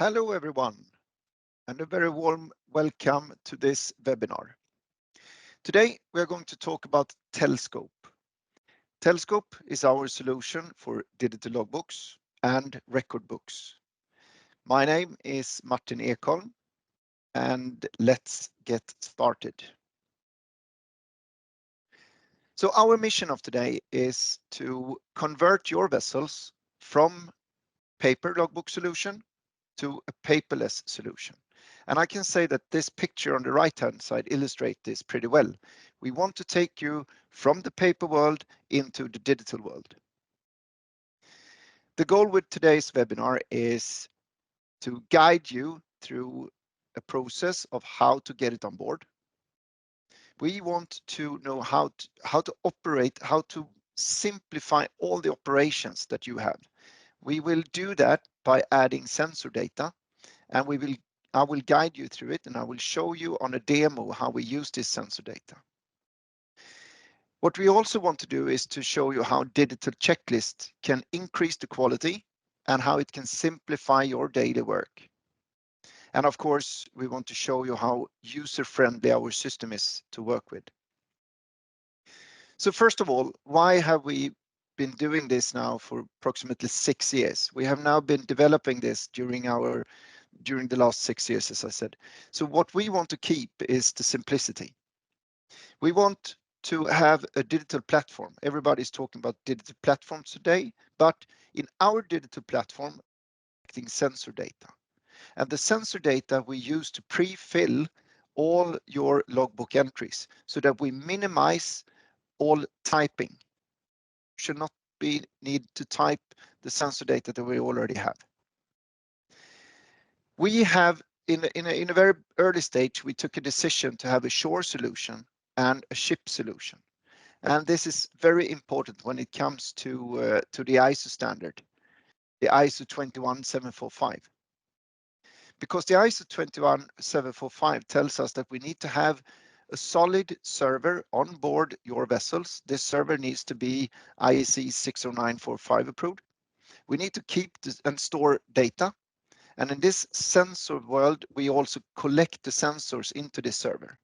Hello everyone, and a very warm welcome to this webinar. Today we are going to talk about TELSCOPE. TELSCOPE is our solution for digital logbooks and record books. My name is Martin Ekholm, and let's get started. So our mission of today is to convert your vessels from paper logbook solution to a paperless solution. And I can say that this picture on the right-hand side illustrates this pretty well. We want to take you from the paper world into the digital world. The goal with today's webinar is to guide you through a process of how to get it on board. We want to know how to operate, how to simplify all the operations that you have. We will do that by adding sensor data, and I will guide you through it, and I will show you on a demo how we use this sensor data. What we also want to do is to show you how digital checklists can increase the quality and how it can simplify your daily work. And of course, we want to show you how user-friendly our system is to work with. So first of all, why have we been doing this now for approximately 6 years? We have now been developing this during the last 6 years, as I said. So what we want to keep is the simplicity. We want to have a digital platform. Everybody's talking about digital platforms today, but in our digital platform, collecting sensor data. And the sensor data we use to pre-fill all your logbook entries so that we minimize all typing. You should not need to type the sensor data that we already have. We have, in a very early stage, we took a decision to have a shore solution and a ship solution. And this is very important when it comes to the ISO standard, the ISO 21745. Because the ISO 21745 tells us that we need to have a solid server on board your vessels. This server needs to be IEC 60945 approved. We need to keep and store data. And in this sensor world, we also collect the sensors into this server.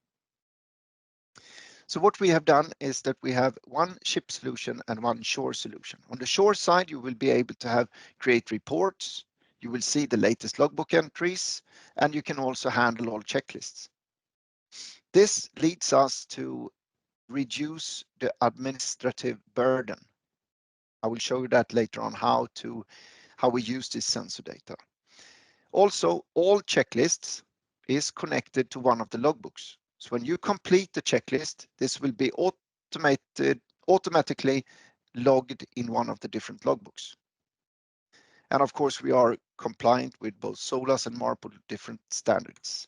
So what we have done is that we have one ship solution and one shore solution. On the shore side, you will be able to create reports. You will see the latest logbook entries, and you can also handle all checklists. This leads us to reduce the administrative burden. I will show you that later on how we use this sensor data. Also, all checklists is connected to one of the logbooks. So when you complete the checklist, this will be automatically logged in one of the different logbooks. And of course, we are compliant with both SOLAS and MARPOL different standards.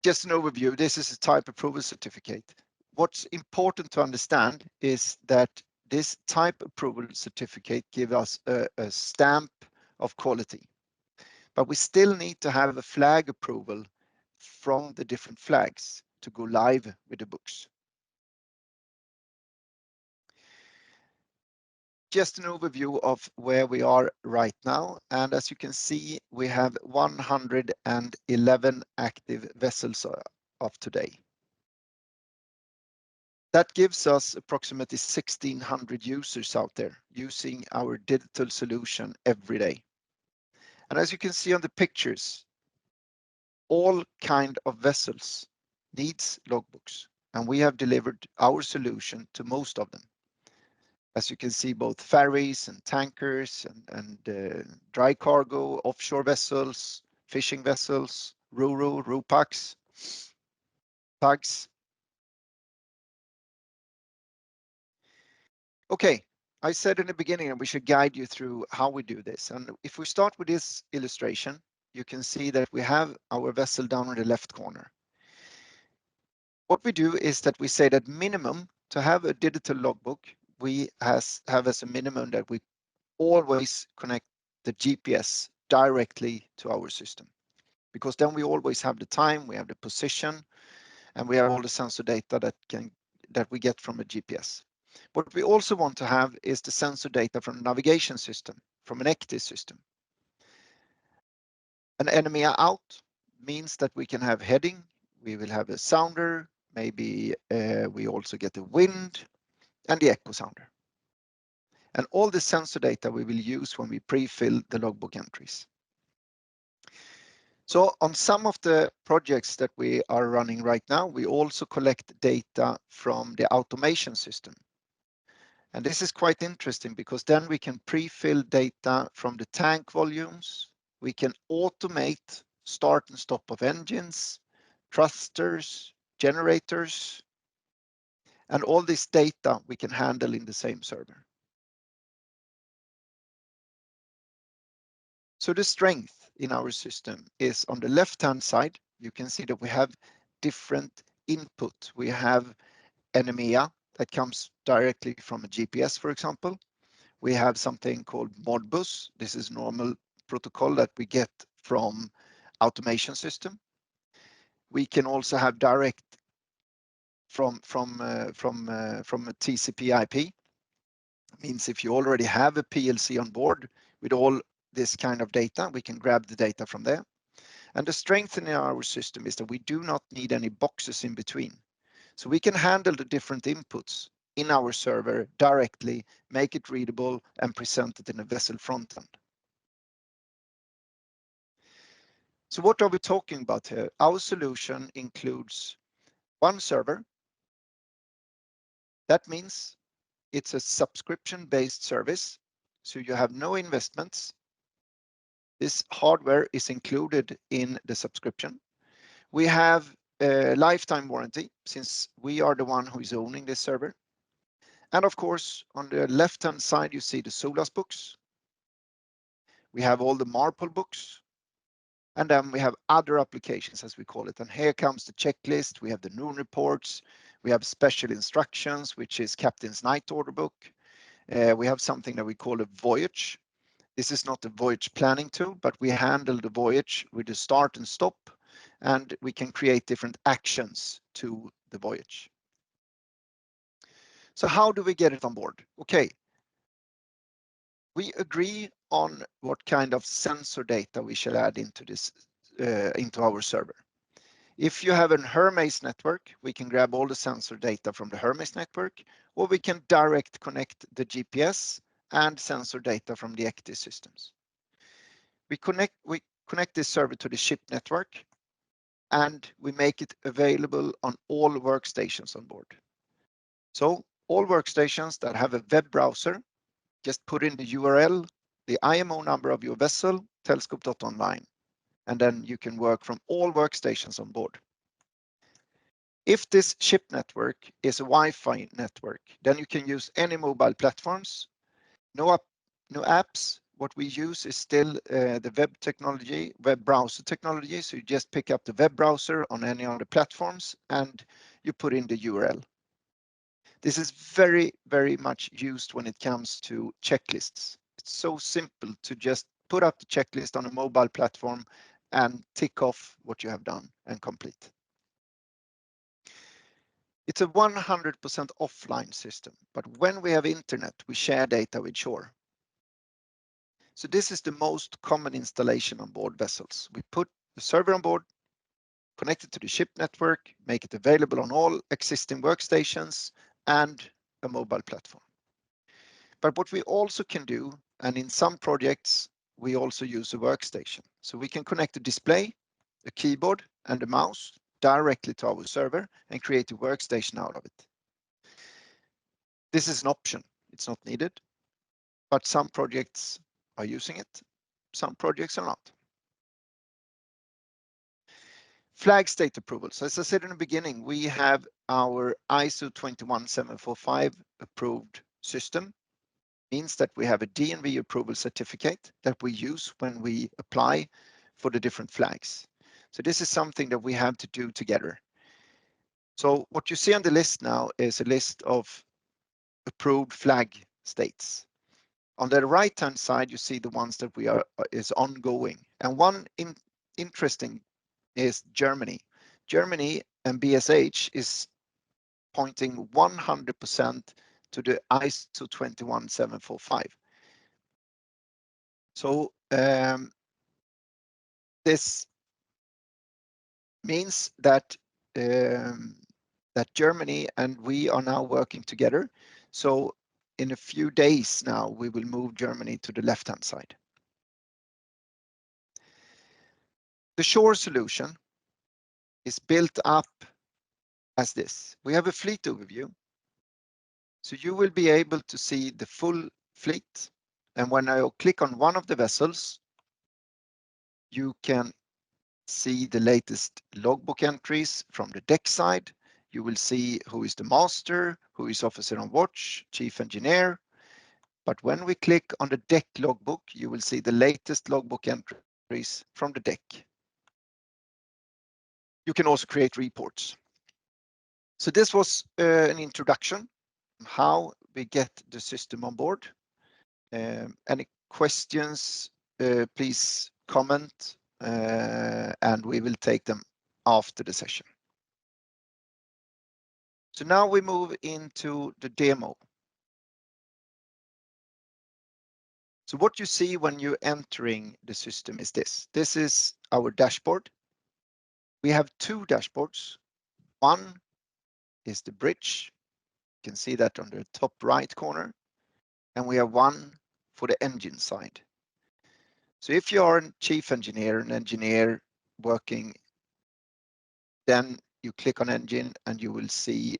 Just an overview, this is a type approval certificate. What's important to understand is that this type approval certificate gives us a stamp of quality. But we still need to have a flag approval from the different flags to go live with the books. Just an overview of where we are right now. And as you can see, we have 111 active vessels of today. That gives us approximately 1,600 users out there using our digital solution every day. And as you can see on the pictures, all kind of vessels needs logbooks, and we have delivered our solution to most of them. As you can see, both ferries and tankers and dry cargo, offshore vessels, fishing vessels, ro-ro, packs, tugs. Okay, I said in the beginning that we should guide you through how we do this. And if we start with this illustration, you can see that we have our vessel down in the left corner. What we do is that we say that minimum to have a digital logbook, we have as a minimum that we always connect the GPS directly to our system, because then we always have the time, we have the position, and we have all the sensor data that we get from a GPS. What we also want to have is the sensor data from a navigation system, from an ECTIS system. An NMEA out means that we can have heading, we will have a sounder, maybe we also get the wind and the echo sounder. And all the sensor data we will use when we pre-fill the logbook entries. So on some of the projects that we are running right now, we also collect data from the automation system. And this is quite interesting because then we can pre-fill data from the tank volumes. We can automate start and stop of engines, thrusters, generators, and all this data we can handle in the same server. So the strength in our system is on the left-hand side. You can see that we have different input. We have NMEA that comes directly from a GPS, for example. We have something called Modbus. This is normal protocol that we get from automation system. We can also have direct from a TCP/IP. Means if you already have a PLC on board with all this kind of data, we can grab the data from there. And the strength in our system is that we do not need any boxes in between. So we can handle the different inputs in our server directly, make it readable and present it in a vessel front end. So what are we talking about here? Our solution includes one server. That means it's a subscription-based service, so you have no investments. This hardware is included in the subscription. We have a lifetime warranty since we are the one who is owning this server. And of course, on the left-hand side, you see the SOLAS books. We have all the MARPOL books. And then we have other applications, as we call it. And here comes the checklist. We have the noon reports. We have special instructions, which is Captain's Night Order book. We have something that we call a voyage. This is not a voyage planning tool, but we handle the voyage with the start and stop, and we can create different actions to the voyage. So how do we get it on board? Okay. We agree on what kind of sensor data we shall add into this, into our server. If you have an Hermes network, we can grab all the sensor data from the Hermes network, or we can direct connect the GPS and sensor data from the ECDIS systems. We connect this server to the ship network, and we make it available on all workstations on board. So all workstations that have a web browser, just put in the URL, the IMO number of your vessel, telscope.online, and then you can work from all workstations on board. If this ship network is a Wi-Fi network, then you can use any mobile platforms. No apps. What we use is still the web technology, web browser technology. So you just pick up the web browser on any of the platforms and you put in the URL. This is very, very much used when it comes to checklists. It's so simple to just put up the checklist on a mobile platform and tick off what you have done and complete. It's a 100% offline system, but when we have internet, we share data with shore. So this is the most common installation on board vessels. We put the server on board, connect it to the ship network, make it available on all existing workstations and a mobile platform. But what we also can do, and in some projects, we also use a workstation. So we can connect a display, a keyboard and a mouse directly to our server and create a workstation out of it. This is an option. It's not needed, but some projects are using it. Some projects are not. Flag state approvals. As I said in the beginning, we have our ISO 21745 approved system. Means that we have a DNV approval certificate that we use when we apply for the different flags. So this is something that we have to do together. So what you see on the list now is a list of approved flag states. On the right-hand side, you see the ones that we is ongoing. And one interesting is Germany. Germany and BSH is pointing 100% to the ISO 21745. So This means that that Germany and we are now working together. So in a few days now, we will move Germany to the left-hand side. The shore solution is built up as this. We have a fleet overview. So you will be able to see the full fleet. And when I click on one of the vessels, you can see the latest logbook entries from the deck side. You will see who is the master, who is officer on watch, chief engineer. But when we click on the deck logbook, you will see the latest logbook entries from the deck. You can also create reports. So this was an introduction on how we get the system on board. Any questions, please comment, and we will take them after the session. So now we move into the demo. So what you see when you're entering the system is this. This is our dashboard. We have two dashboards. One is the bridge. You can see that on the top right corner. And we have one for the engine side. So if you are a chief engineer, an engineer working, then you click on engine and you will see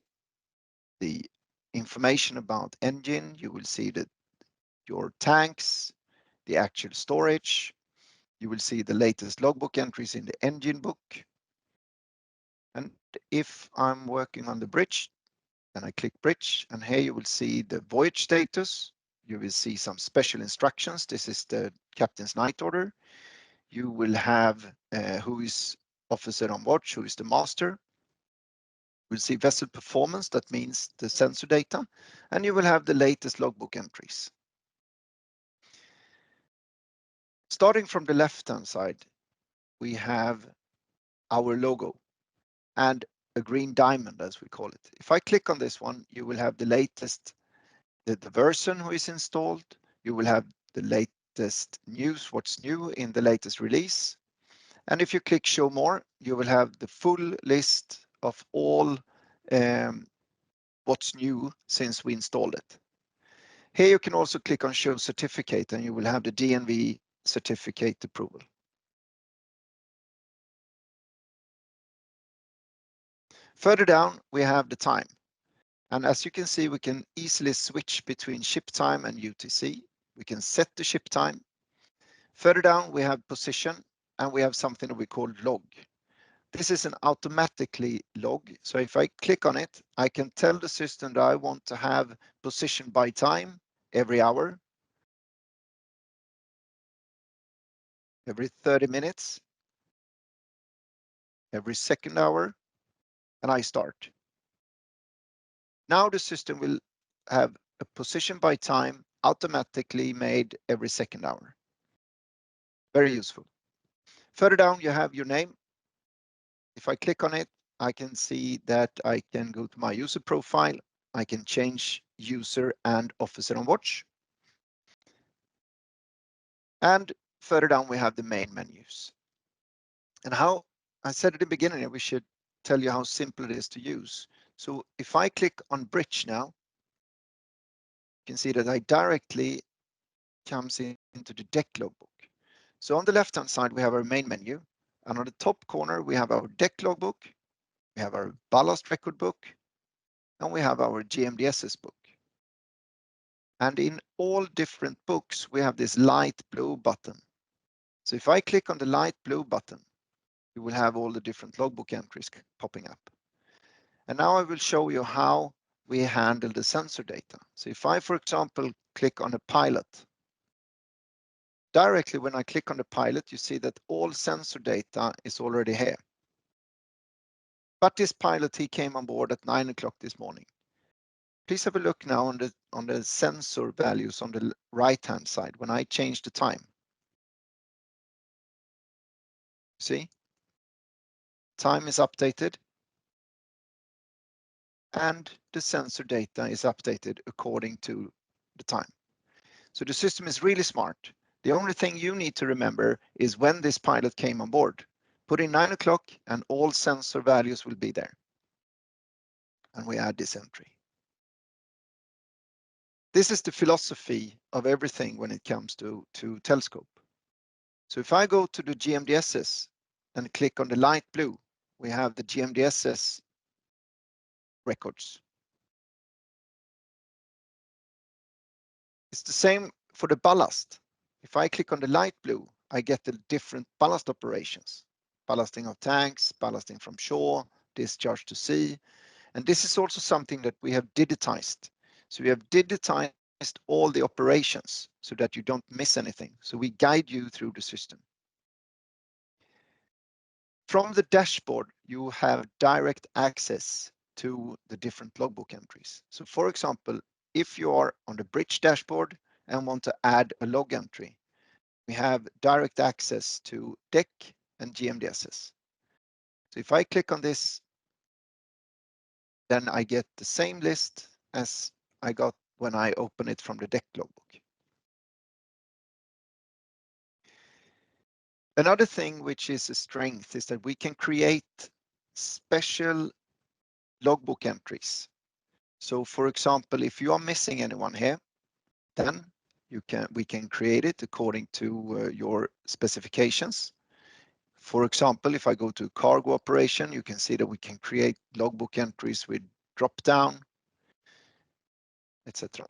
the information about engine. You will see that your tanks, the actual storage. You will see the latest logbook entries in the engine book. And if I'm working on the bridge, then I click bridge, and here you will see the voyage status. You will see some special instructions. This is the captain's night order. You will have who is officer on watch, who is the master. We'll see vessel performance, that means the sensor data, and you will have the latest logbook entries. Starting from the left-hand side, we have our logo and a green diamond, as we call it. If I click on this one, you will have the latest, the version who is installed. You will have the latest news, what's new in the latest release. And if you click show more, you will have the full list of all what's new since we installed it. Here you can also click on show certificate and you will have the DNV certificate approval. Further down, we have the time. And as you can see, we can easily switch between ship time and UTC. We can set the ship time. Further down, we have position and we have something that we call log. This is an automatically log. So if I click on it, I can tell the system that I want to have position by time every hour, every 30 minutes, every second hour, and I start. Now the system will have a position by time automatically made every second hour. Very useful. Further down, you have your name. If I click on it, I can see that I can go to my user profile. I can change user and officer on watch. And further down, we have the main menus. And how I said at the beginning, we should tell you how simple it is to use. So if I click on bridge now, you can see that I directly comes into the deck logbook. So on the left-hand side, we have our main menu. And on the top corner, we have our deck logbook, we have our ballast record book, and we have our GMDSS book. And in all different books, we have this light blue button. So if I click on the light blue button, you will have all the different logbook entries popping up. And now I will show you how we handle the sensor data. So if I, for example, click on a pilot, directly when I click on the pilot, you see that all sensor data is already here. But this pilot, he came on board at 9 o'clock this morning. Please have a look now on the sensor values on the right-hand side when I change the time. See? Time is updated. And the sensor data is updated according to the time. So the system is really smart. The only thing you need to remember is when this pilot came on board. Put in 9 o'clock and all sensor values will be there. And we add this entry. This is the philosophy of everything when it comes to TELSCOPE. So if I go to the GMDSS and click on the light blue, we have the GMDSS records. It's the same for the ballast. If I click on the light blue, I get the different ballast operations. Ballasting of tanks, ballasting from shore, discharge to sea. And this is also something that we have digitized. So we have digitized all the operations so that you don't miss anything. So we guide you through the system. From the dashboard, you have direct access to the different logbook entries. So for example, if you are on the bridge dashboard and want to add a log entry, we have direct access to deck and GMDSS. So if I click on this, then I get the same list as I got when I open it from the deck logbook. Another thing which is a strength is that we can create special logbook entries. So for example, if you are missing anyone here, then we can create it according to your specifications. For example, if I go to cargo operation, you can see that we can create logbook entries with drop down, etc.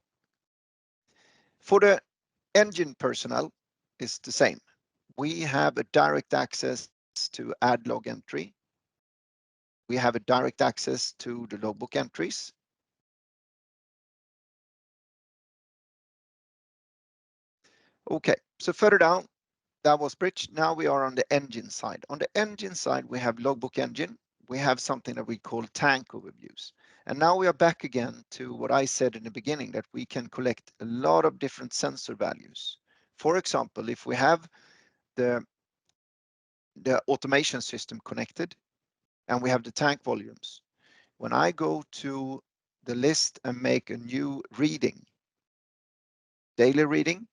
For the engine personnel, it's the same. We have a direct access to add log entry. We have a direct access to the logbook entries. Okay, so further down, that was bridge. Now we are on the engine side. On the engine side, we have logbook engine. We have something that we call tank overviews. And now we are back again to what I said in the beginning, that we can collect a lot of different sensor values. For example, if we have the automation system connected and we have the tank volumes, when I go to the list and make a new reading, daily reading,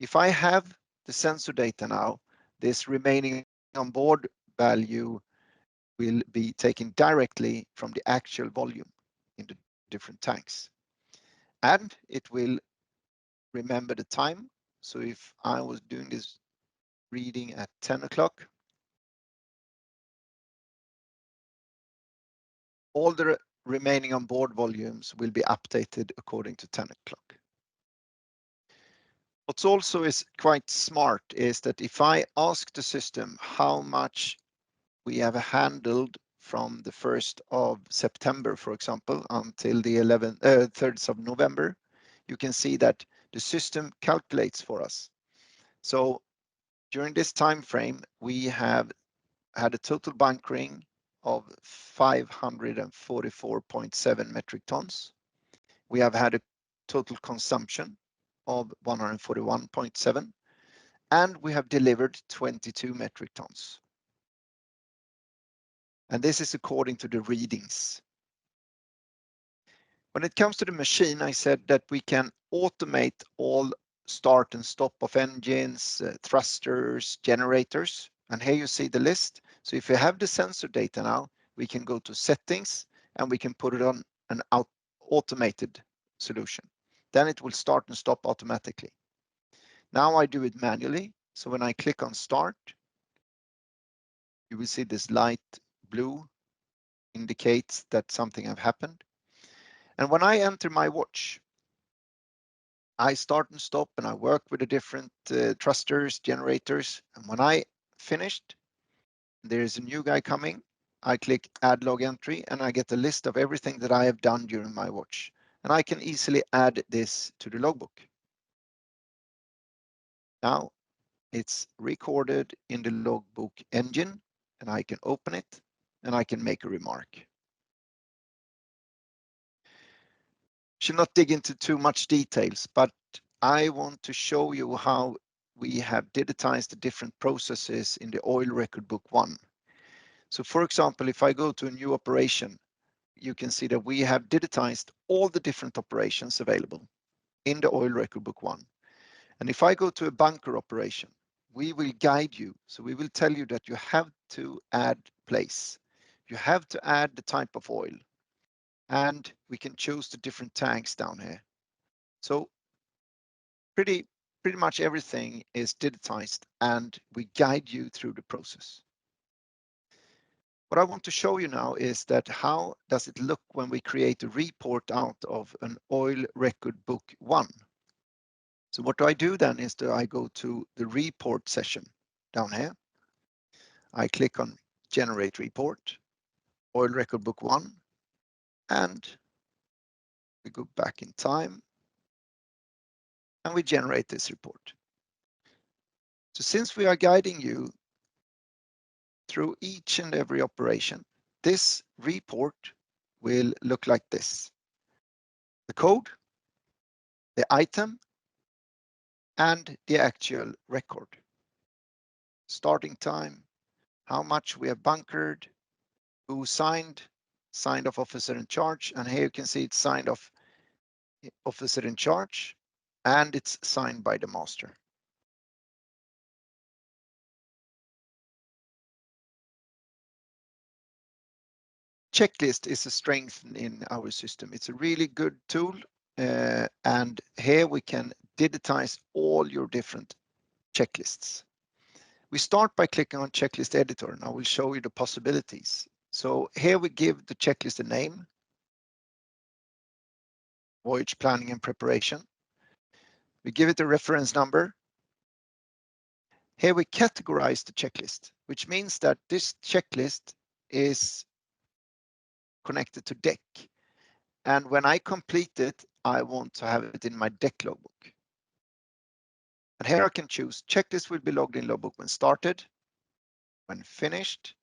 if I have the sensor data now, this remaining on board value will be taken directly from the actual volume in the different tanks. And it will remember the time. So if I was doing this reading at 10 o'clock, all the remaining on board volumes will be updated according to 10 o'clock. What's also is quite smart is that if I ask the system how much we have handled from the 1st of September, for example, until the 3rd of November, you can see that the system calculates for us. So during this time frame, we have had a total bunkering of 544.7 metric tons. We have had a total consumption of 141.7, and we have delivered 22 metric tons. And this is according to the readings. When it comes to the machine, I said that we can automate all start and stop of engines, thrusters, generators. And here you see the list. So if you have the sensor data now, we can go to settings and we can put it on an automated solution. Then it will start and stop automatically. Now I do it manually. So when I click on start, you will see this light blue indicates that something have happened. And when I enter my watch, I start and stop and I work with the different thrusters, generators. And when I finished, there is a new guy coming. I click add log entry and I get a list of everything that I have done during my watch. And I can easily add this to the logbook. Now it's recorded in the logbook engine and I can open it and I can make a remark. Should not dig into too much details, but I want to show you how we have digitized the different processes in the Oil Record Book 1. So for example, if I go to a new operation, you can see that we have digitized all the different operations available in the Oil Record Book 1. And if I go to a bunker operation, we will guide you. So we will tell you that you have to add place. You have to add the type of oil, and we can choose the different tanks down here. So pretty much everything is digitized, and we guide you through the process. What I want to show you now is that how does it look when we create a report out of an oil record book 1. So what do I do then is that I go to the report session down here. I click on generate report, oil record book 1, and we go back in time and we generate this report. So since we are guiding you through each and every operation, this report will look like this: the code, the item, and the actual record. Starting time, how much we have bunkered, who signed off officer in charge, and here you can see it's signed off officer in charge, and it's signed by the master. Checklist is a strength in our system. It's a really good tool, and here we can digitize all your different checklists. We start by clicking on checklist editor, and I will show you the possibilities. So here we give the checklist a name: voyage planning and preparation. We give it a reference number. Here we categorize the checklist, which means that this checklist is connected to deck. And when I complete it, I want to have it in my deck logbook. And here I can choose checklist will be logged in logbook when started, when finished.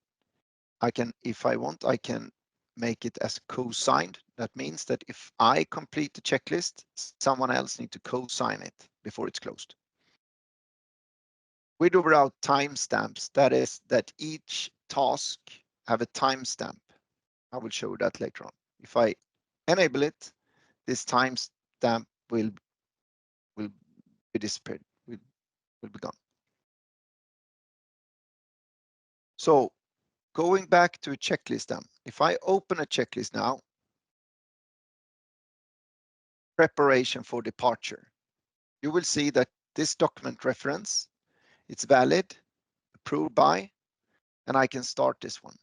I can, if I want, I can make it as co-signed. That means that if I complete the checklist, someone else needs to co-sign it before it's closed. With or without timestamps, that is that each task have a timestamp. I will show you that later on. If I enable it, this timestamp will be disappeared, will be gone. So going back to a checklist then, if I open a checklist now, preparation for departure, you will see that this document reference, it's valid, approved by, and I can start this one.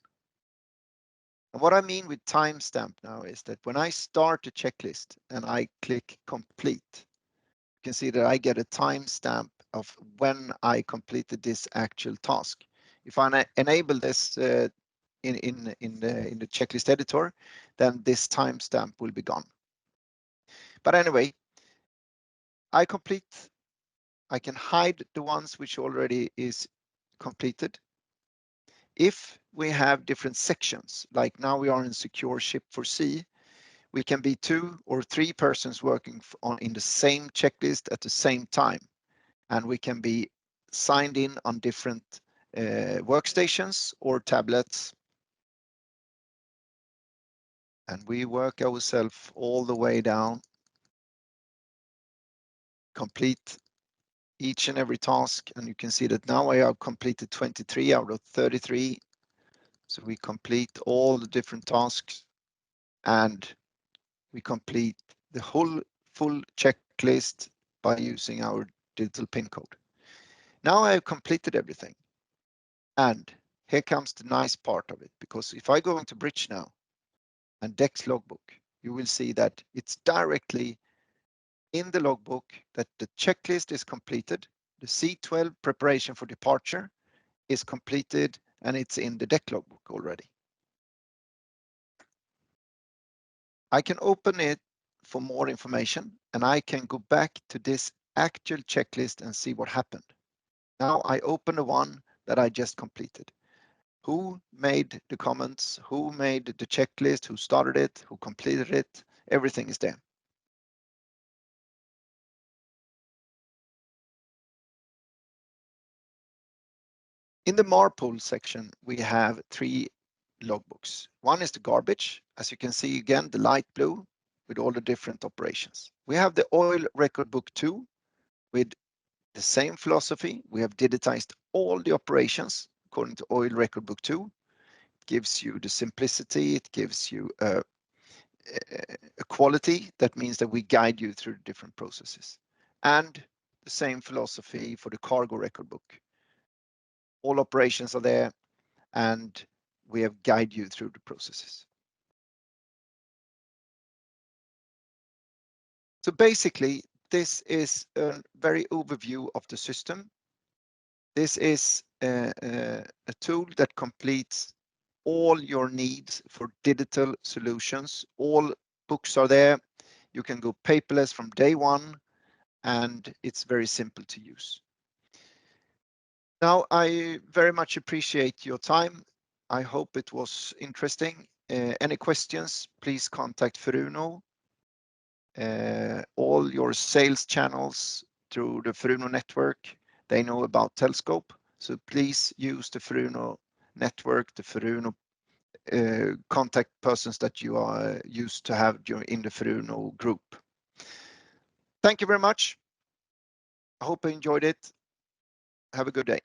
And what I mean with timestamp now is that when I start a checklist and I click complete, you can see that I get a timestamp of when I completed this actual task. If I enable this in the checklist editor, then this timestamp will be gone. But anyway, I can hide the ones which already is completed. If we have different sections, like now we are in secure ship for sea, we can be 2 or 3 persons working in the same checklist at the same time, and we can be signed in on different workstations or tablets. And we work ourselves all the way down, complete each and every task, and you can see that now I have completed 23 out of 33. So we complete all the different tasks, and we complete the whole full checklist by using our digital pin code. Now I have completed everything. And here comes the nice part of it, because if I go into Bridge now and Dex logbook, you will see that it's directly in the logbook that the checklist is completed. The C12 preparation for departure is completed, and it's in the deck logbook already. I can open it for more information, and I can go back to this actual checklist and see what happened. Now I open the one that I just completed. Who made the comments, who made the checklist, who started it, who completed it, everything is there. In the MARPOL section, we have 3 logbooks. One is the garbage, as you can see again, the light blue with all the different operations. We have the oil record book 2 with The same philosophy, we have digitized all the operations according to Oil Record Book 2. It gives you the simplicity, it gives you a quality. That means that we guide you through the different processes. And the same philosophy for the cargo record book. All operations are there, and we have guided you through the processes. So basically, this is a very overview of the system. This is a tool that completes all your needs for digital solutions. All books are there. You can go paperless from day one, and it's very simple to use. Now, I very much appreciate your time. I hope it was interesting. Any questions, please contact Fruno. All your sales channels through the Fruno network, they know about TELSCOPE. So please use the Fruno network, the Fruno contact persons that you are used to have in the Fruno group. Thank you very much. I hope you enjoyed it. Have a good day.